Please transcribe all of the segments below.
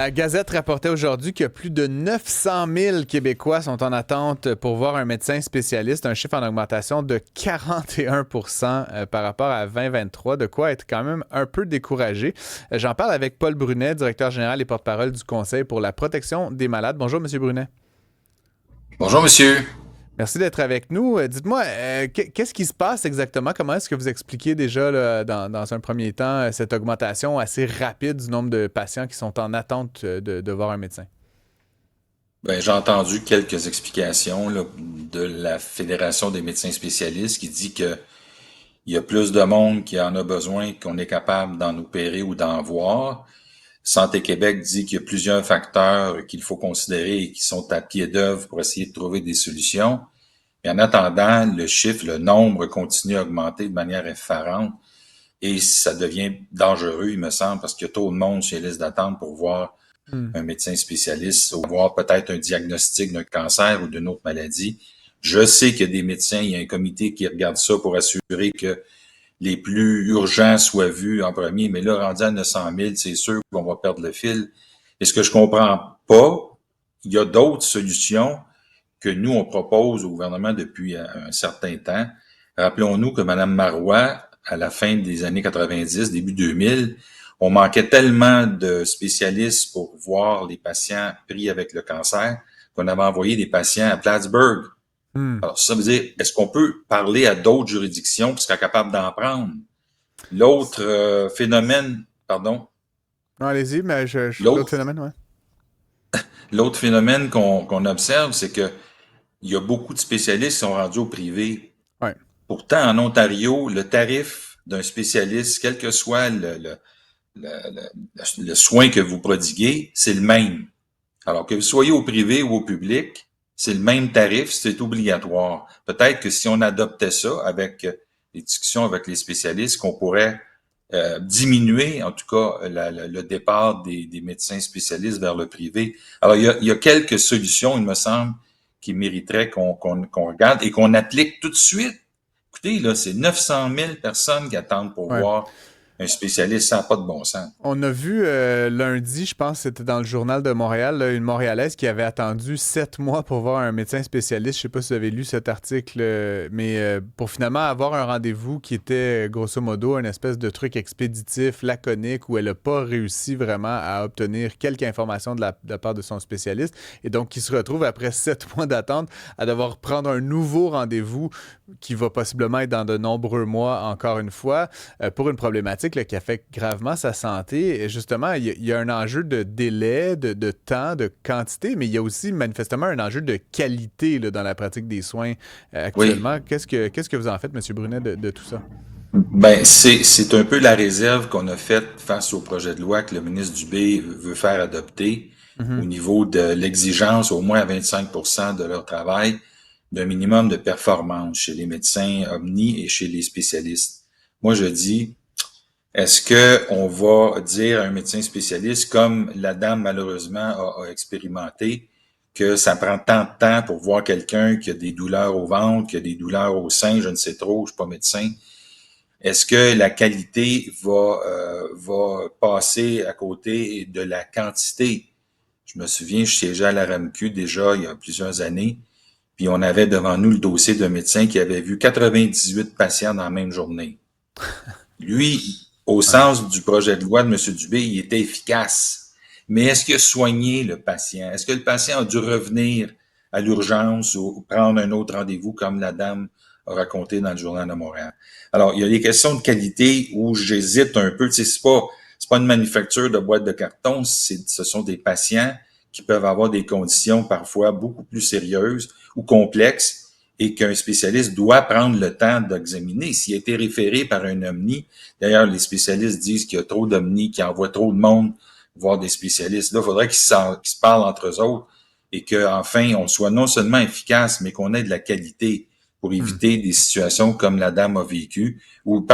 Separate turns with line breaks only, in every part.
La Gazette rapportait aujourd'hui que plus de 900 000 Québécois sont en attente pour voir un médecin spécialiste, un chiffre en augmentation de 41 par rapport à 2023, de quoi être quand même un peu découragé. J'en parle avec Paul Brunet, directeur général et porte-parole du Conseil pour la protection des malades. Bonjour, Monsieur Brunet.
Bonjour, monsieur.
Merci d'être avec nous. Dites-moi, qu'est-ce qui se passe exactement? Comment est-ce que vous expliquez déjà là, dans un premier temps cette augmentation assez rapide du nombre de patients qui sont en attente de voir un médecin?
Ben, j'ai entendu quelques explications là, de la Fédération des médecins spécialistes qui dit que il y a plus de monde qui en a besoin qu'on est capable d'en opérer ou d'en voir. Santé Québec dit qu'il y a plusieurs facteurs qu'il faut considérer et qui sont à pied d'œuvre pour essayer de trouver des solutions. Et en attendant, le chiffre, le nombre continue à augmenter de manière effarante et ça devient dangereux, il me semble, parce qu'il y a trop de monde sur les listes d'attente pour voir
Hmm.
un médecin spécialiste ou avoir peut-être un diagnostic d'un cancer ou d'une autre maladie. Je sais qu'il y a des médecins, il y a un comité qui regarde ça pour assurer que les plus urgents soient vus en premier, mais là, rendu à 900 000, c'est sûr qu'on va perdre le fil. Et ce que je comprends pas, il y a d'autres solutions que nous, on propose au gouvernement depuis un certain temps. Rappelons-nous que Mme Marois, à la fin des années 90, début 2000, on manquait tellement de spécialistes pour voir les patients pris avec le cancer qu'on avait envoyé des patients à Plattsburgh.
Hmm.
Alors, ça veut dire, est-ce qu'on peut parler à d'autres juridictions qui seraient capables d'en prendre? L'autre phénomène, pardon,
Non, allez-y, mais l'autre
l'autre
phénomène, ouais.
l'autre phénomène qu'on observe, c'est que il y a beaucoup de spécialistes qui sont rendus au privé.
Ouais.
Pourtant, en Ontario, le tarif d'un spécialiste, quel que soit le soin que vous prodiguez, c'est le même. Alors que vous soyez au privé ou au public, c'est le même tarif, c'est obligatoire. Peut-être que si on adoptait ça avec les discussions avec les spécialistes, qu'on pourrait diminuer, en tout cas, le départ des médecins spécialistes vers le privé. Alors, il y a quelques solutions, il me semble, qui mériteraient qu'on regarde et qu'on applique tout de suite. Écoutez, là, c'est 900 000 personnes qui attendent pour
Ouais.
voir un spécialiste, ça n'a pas de bon sens.
On a vu lundi, je pense, c'était dans le journal de Montréal, là, une Montréalaise qui avait attendu 7 mois pour voir un médecin spécialiste. Je sais pas si vous avez lu cet article, mais pour finalement avoir un rendez-vous qui était grosso modo un espèce de truc expéditif, laconique, où elle n'a pas réussi vraiment à obtenir quelque information de la part de son spécialiste. Et donc, qui se retrouve après 7 mois d'attente à devoir prendre un nouveau rendez-vous qui va possiblement être dans de nombreux mois, encore une fois, pour une problématique là, qui affecte gravement sa santé. Et justement, il y a un enjeu de délai, de temps, de quantité, mais il y a aussi manifestement un enjeu de qualité là, dans la pratique des soins
Oui,
actuellement. Qu'est-ce que vous en faites, M. Brunet, de tout ça?
ben c'est un peu la réserve qu'on a faite face au projet de loi que le ministre Dubé veut faire adopter au
Mhm.
niveau de l'exigence au moins à 25% de leur travail d'un minimum de performance chez les médecins omni et chez les spécialistes. Moi, je dis, est-ce que on va dire à un médecin spécialiste, comme la dame malheureusement a expérimenté, que ça prend tant de temps pour voir quelqu'un qui a des douleurs au ventre, qui a des douleurs au sein, je ne sais trop, je suis pas médecin. Est-ce que la qualité va passer à côté de la quantité? Je me souviens, je siégeais à la RAMQ déjà il y a plusieurs années, puis on avait devant nous le dossier d'un médecin qui avait vu 98 patients dans la même journée. Lui, au
Ouais.
sens du projet de loi de M. Dubé, il était efficace. Mais est-ce qu'il a soigné le patient? Est-ce que le patient a dû revenir à l'urgence ou prendre un autre rendez-vous comme la dame a raconté dans le journal de Montréal? Alors, il y a des questions de qualité où j'hésite un peu. Tu sais, c'est pas une manufacture de boîtes de carton, ce sont des patients qui peuvent avoir des conditions parfois beaucoup plus sérieuses ou complexes et qu'un spécialiste doit prendre le temps d'examiner. S'il a été référé par un omni, d'ailleurs, les spécialistes disent qu'il y a trop d'omni, qui envoient trop de monde voir des spécialistes. Là, il faudrait qu'ils se parlent entre eux autres et qu'enfin, on soit non seulement efficace, mais qu'on ait de la qualité pour
Hmm.
éviter des situations comme la dame a vécu, où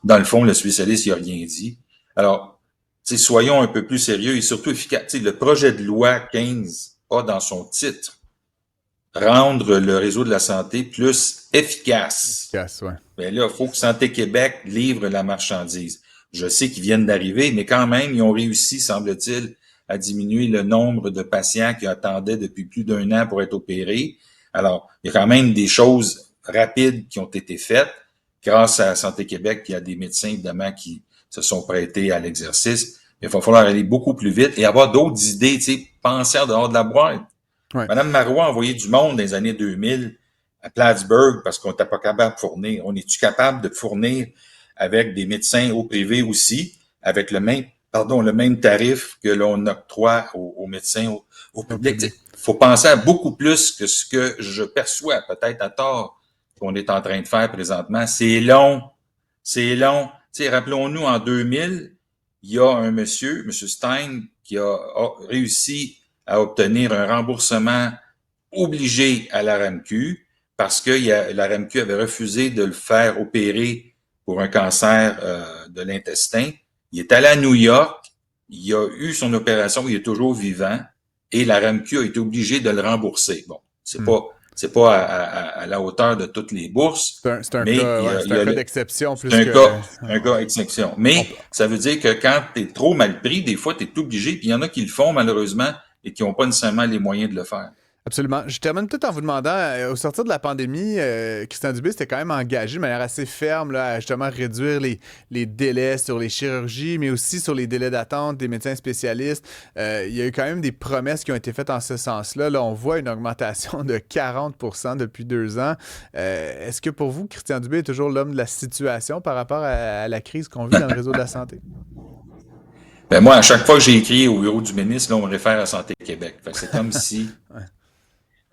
dans le fond, le spécialiste n'a rien dit. Alors, soyons un peu plus sérieux et surtout efficaces. Le projet de loi 15 a dans son titre rendre le réseau de la santé plus efficace.
Efficace, ouais.
Mais là, il faut que Santé Québec livre la marchandise. Je sais qu'ils viennent d'arriver, mais quand même, ils ont réussi, semble-t-il, à diminuer le nombre de patients qui attendaient depuis plus d'un an pour être opérés. Alors, il y a quand même des choses rapides qui ont été faites grâce à Santé Québec. Il y a des médecins, évidemment, qui se sont prêtés à l'exercice. Il va falloir aller beaucoup plus vite et avoir d'autres idées, tu sais, penser en dehors de la boîte.
Ouais.
Madame Marois a envoyé du monde dans les années 2000 à Plattsburgh parce qu'on n'était pas capable de fournir. On est-tu capable de fournir avec des médecins au privé aussi, avec le même tarif que l'on octroie aux médecins au public? Il faut penser à beaucoup plus que ce que je perçois, peut-être à tort, qu'on est en train de faire présentement. C'est long. C'est long. Tu sais, rappelons-nous, en 2000, il y a un monsieur Stein, qui a réussi à obtenir un remboursement obligé à la RAMQ parce que la RAMQ avait refusé de le faire opérer pour un cancer de l'intestin. Il est allé à New York, il a eu son opération, il est toujours vivant et la RAMQ a été obligée de le rembourser. Bon, c'est pas à la hauteur de toutes les bourses,
C'est un
mais
cas d'exception plus
c'est
que...
un cas exception. Mais ça veut dire que quand tu es trop mal pris, des fois, tu es obligé, puis il y en a qui le font malheureusement et qui n'ont pas nécessairement les moyens de le faire.
Absolument. Je termine peut-être en vous demandant, au sortir de la pandémie, Christian Dubé s'était quand même engagé de manière assez ferme là, à justement réduire les délais sur les chirurgies, mais aussi sur les délais d'attente des médecins spécialistes. Il y a eu quand même des promesses qui ont été faites en ce sens-là. Là, on voit une augmentation de 40% depuis 2 ans. Est-ce que pour vous, Christian Dubé est toujours l'homme de la situation par rapport à la crise qu'on vit dans le réseau de la santé?
Ben moi, à chaque fois que j'ai écrit au bureau du ministre, là, on me réfère à Santé Québec. Fait que c'est comme si...
Ouais.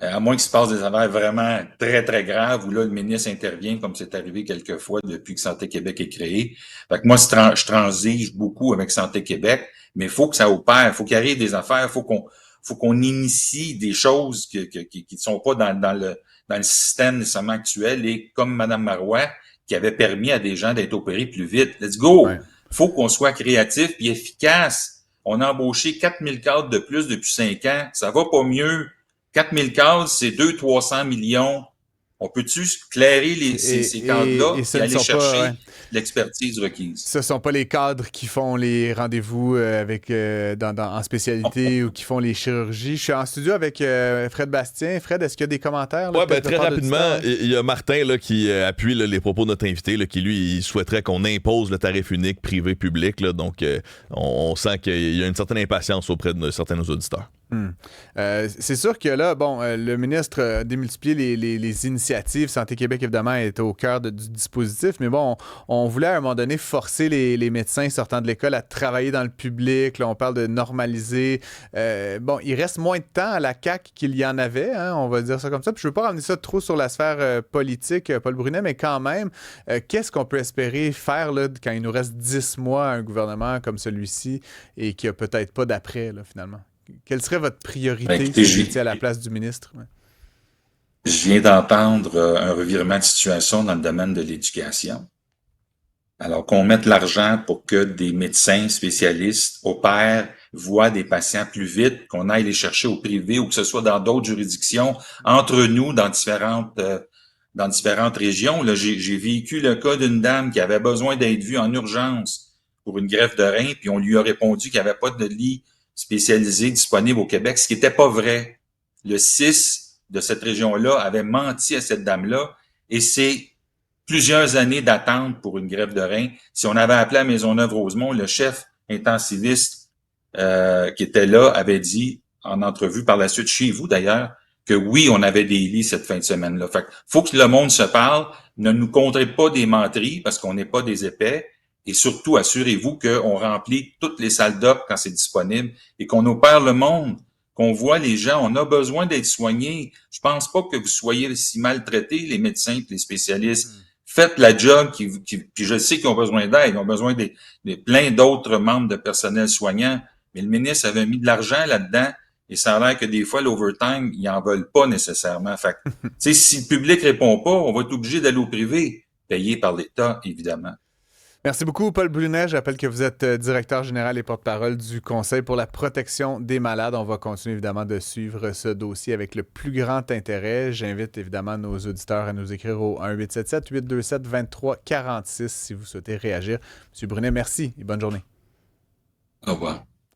À moins qu'il se passe des affaires vraiment très, très graves, où là, le ministre intervient, comme c'est arrivé quelques fois depuis que Santé Québec est créé. Fait que moi, je transige beaucoup avec Santé Québec, mais il faut que ça opère, il faut qu'il arrive des affaires, faut qu'on initie des choses qui ne sont pas dans le système nécessairement actuel, et comme Mme Marois, qui avait permis à des gens d'être opérés plus vite. Let's go!
Ouais.
Faut qu'on soit créatif et efficace. On a embauché 4000 cadres de plus depuis 5 ans. Ça va pas mieux. 4000 cadres, c'est 200-300 millions. On peut-tu clairer ces cadres-là
et ce
et
ne
aller
sont pas... ouais.
chercher l'expertise requise?
Ce sont pas les cadres qui font les rendez-vous avec en spécialité ou qui font les chirurgies. Je suis en studio avec Fred Bastien. Fred, est-ce qu'il y a des commentaires?
Oui, très rapidement, il y a Martin là, qui appuie là, les propos de notre invité, là, qui lui, il souhaiterait qu'on impose le tarif unique privé-public. Donc, on sent qu'il y a une certaine impatience auprès de certains de nos auditeurs.
C'est sûr que là, bon, le ministre a démultiplié les initiatives. Santé Québec, évidemment, est au cœur du dispositif, mais bon, on voulait à un moment donné forcer les médecins sortant de l'école à travailler dans le public. Là, on parle de normaliser. Bon, il reste moins de temps à la CAQ qu'il y en avait, hein, on va dire ça comme ça. Puis je ne veux pas ramener ça trop sur la sphère politique, Paul Brunet, mais quand même, qu'est-ce qu'on peut espérer faire là, quand il nous reste 10 mois à un gouvernement comme celui-ci et qu'il n'y a peut-être pas d'après, là, finalement? Quelle serait votre priorité
Écoutez,
si vous étiez à la place du ministre? Ouais.
Je viens d'entendre un revirement de situation dans le domaine de l'éducation. Alors qu'on mette l'argent pour que des médecins spécialistes opèrent, voient des patients plus vite, qu'on aille les chercher au privé ou que ce soit dans d'autres juridictions, entre nous, dans différentes régions. Là, j'ai vécu le cas d'une dame qui avait besoin d'être vue en urgence pour une greffe de rein, puis on lui a répondu qu'il n'y avait pas de lit spécialisé disponible au Québec, ce qui n'était pas vrai. Le CIS de cette région-là avait menti à cette dame-là, et c'est plusieurs années d'attente pour une greffe de rein. Si on avait appelé à Maisonneuve-Rosemont, le chef intensiviste qui était là avait dit, en entrevue par la suite chez vous d'ailleurs, que oui, on avait des lits cette fin de semaine-là. Fait faut que le monde se parle, ne nous comptez pas des menteries, parce qu'on n'est pas des épais, et surtout, assurez-vous qu'on remplit toutes les salles d'op quand c'est disponible et qu'on opère le monde, qu'on voit les gens. On a besoin d'être soignés. Je pense pas que vous soyez si maltraités, les médecins et les spécialistes. Faites la job, puis je sais qu'ils ont besoin d'aide. Ils ont besoin de plein d'autres membres de personnel soignant. Mais le ministre avait mis de l'argent là-dedans et ça a l'air que des fois, l'overtime, ils en veulent pas nécessairement. Fait que, tu sais, si le public répond pas, on va être obligé d'aller au privé, payé par l'État, évidemment.
Merci beaucoup, Paul Brunet. J'appelle que vous êtes directeur général et porte-parole du Conseil pour la protection des malades. On va continuer évidemment de suivre ce dossier avec le plus grand intérêt. J'invite évidemment nos auditeurs à nous écrire au 1-877-827-2346 si vous souhaitez réagir. Monsieur Brunet, merci et bonne journée.
Au revoir.